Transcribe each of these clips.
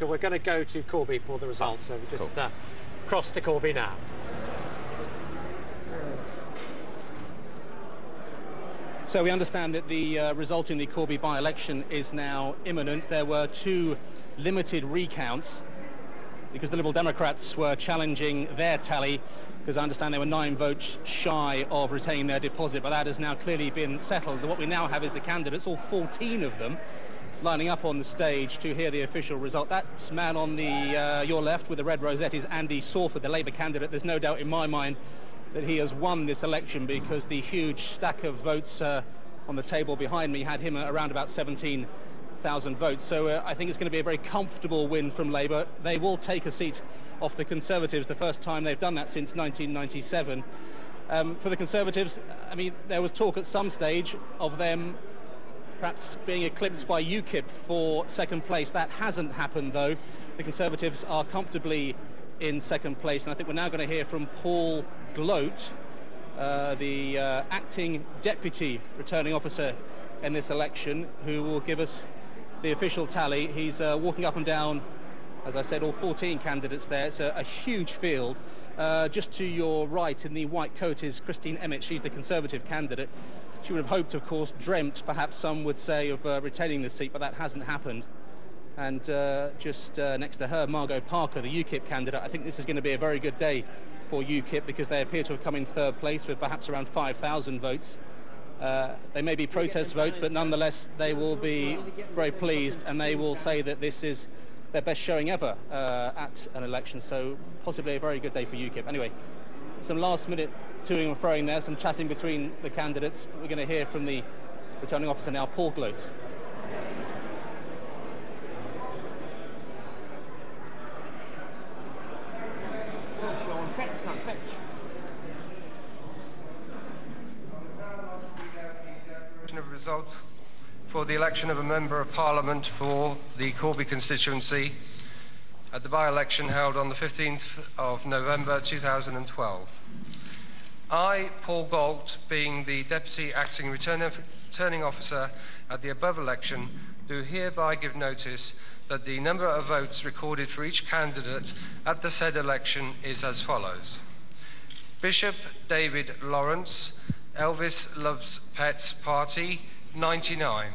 We're going to go to Corby for the results, so we just cross to Corby now. So we understand that the result in the Corby by-election is now imminent. There were two limited recounts because the Liberal Democrats were challenging their tally, because I understand they were 9 votes shy of retaining their deposit, but that has now clearly been settled. What we now have is the candidates, all 14 of them, lining up on the stage to hear the official result. That man on your left with the red rosette is Andy Sawford, the Labour candidate. There's no doubt in my mind that he has won this election because the huge stack of votes on the table behind me had him around about 17,000 votes. So I think it's going to be a very comfortable win from Labour. They will take a seat off the Conservatives, the first time they've done that since 1997. For the Conservatives, I mean, there was talk at some stage of them perhaps being eclipsed by UKIP for second place. That hasn't happened, though. The Conservatives are comfortably in second place, and I think we're now going to hear from Paul Gloat, the acting deputy returning officer in this election, who will give us the official tally. He's walking up and down, as I said, all 14 candidates there. It's a huge field. Just to your right in the white coat is Christine Emmett. She's the Conservative candidate. She would have hoped, of course, dreamt, perhaps some would say, of retaining the seat, but that hasn't happened. And just next to her, Margot Parker, the UKIP candidate. I think this is going to be a very good day for UKIP because they appear to have come in third place with perhaps around 5,000 votes. They may be protest votes, but nonetheless they will be very pleased, and they will say that this is their best showing ever at an election, so possibly a very good day for UKIP. Anyway, some last-minute toing and froing there, some chatting between the candidates. We're going to hear from the returning officer now, Paul Gloat. Of results for the election of a Member of Parliament for the Corby constituency at the by-election held on the 15th of November 2012. I, Paul Gloat, being the Deputy Acting Returning Officer at the above election, do hereby give notice that the number of votes recorded for each candidate at the said election is as follows. Bishop David Lawrence, Elvis Loves Pets Party, 99.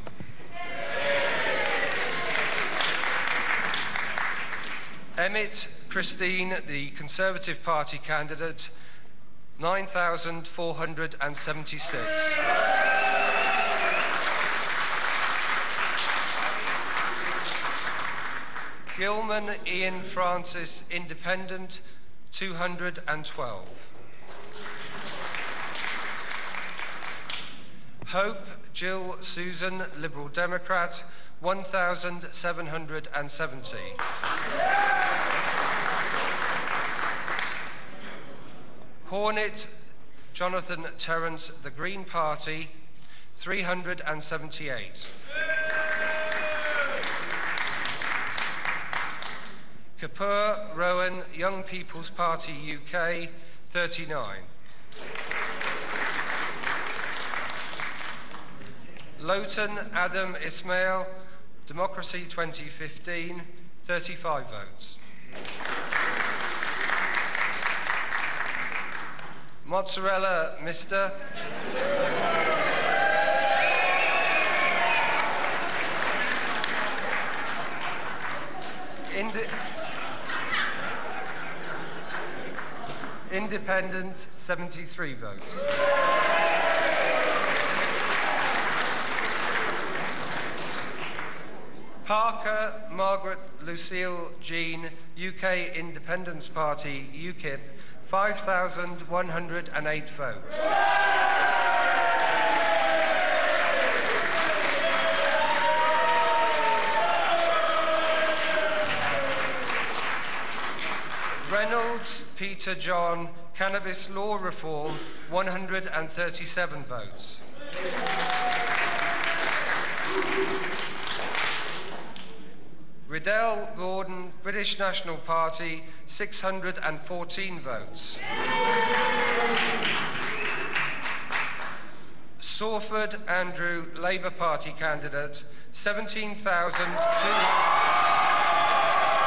Emmett Christine, the Conservative Party candidate, 9,476. Gilman Ian Francis, Independent, 212. Hope Jill Susan, Liberal Democrat, 1,770. Hornet Jonathan Terence, the Green Party, 378. Kapoor Rowan, Young People's Party UK, 39. Lowton Adam Ismail, Democracy 2015, 35 votes. Mozzarella Mr. Independent, 73 votes. Parker Margaret Lucille Jean, UK Independence Party, UKIP, 5,108 votes. Reynolds Peter John, Cannabis Law Reform, 137 votes. Riddell Gordon, British National Party, 614 votes. Sawford Andrew, Labour Party candidate, 17,200.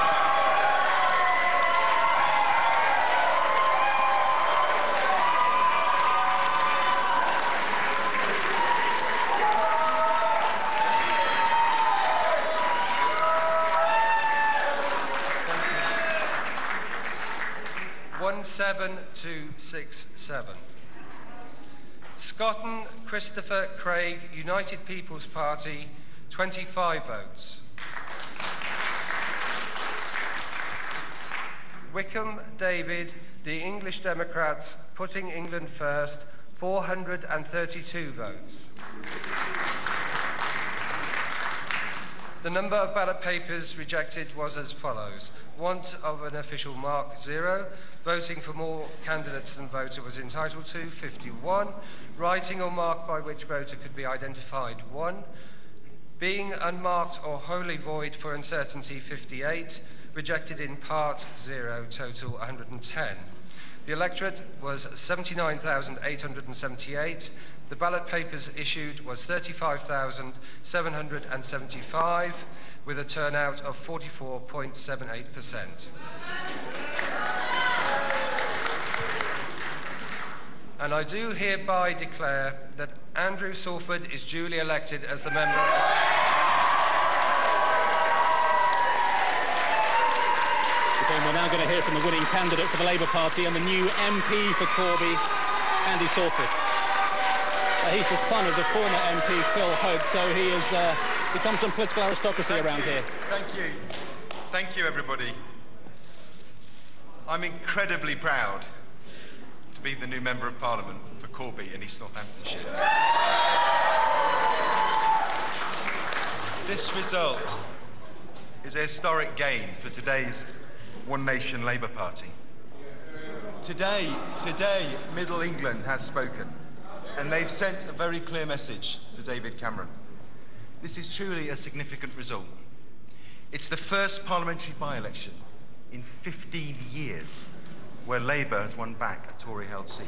17267. Scotton Christopher Craig, United People's Party, 25 votes. Wickham David, the English Democrats, Putting England First, 432 votes. The number of ballot papers rejected was as follows. Want of an official mark, 0. Voting for more candidates than voter was entitled to, 51. Writing or mark by which voter could be identified, 1. Being unmarked or wholly void for uncertainty, 58. Rejected in part, 0. Total, 110. The electorate was 79,878. The ballot papers issued was 35,775, with a turnout of 44.78%. And I do hereby declare that Andrew Salford is duly elected as the member of We're now going to hear from the winning candidate for the Labour Party and the new MP for Corby, Andy Salford. He's the son of the former MP, Phil Hope, so he has become some political aristocracy around here. Thank you. Thank you, everybody. I'm incredibly proud to be the new Member of Parliament for Corby in East Northamptonshire. This result is a historic gain for today's One Nation Labour Party. Today, Middle England has spoken, and they've sent a very clear message to David Cameron. This is truly a significant result. It's the first parliamentary by-election in 15 years where Labour has won back a Tory-held seat.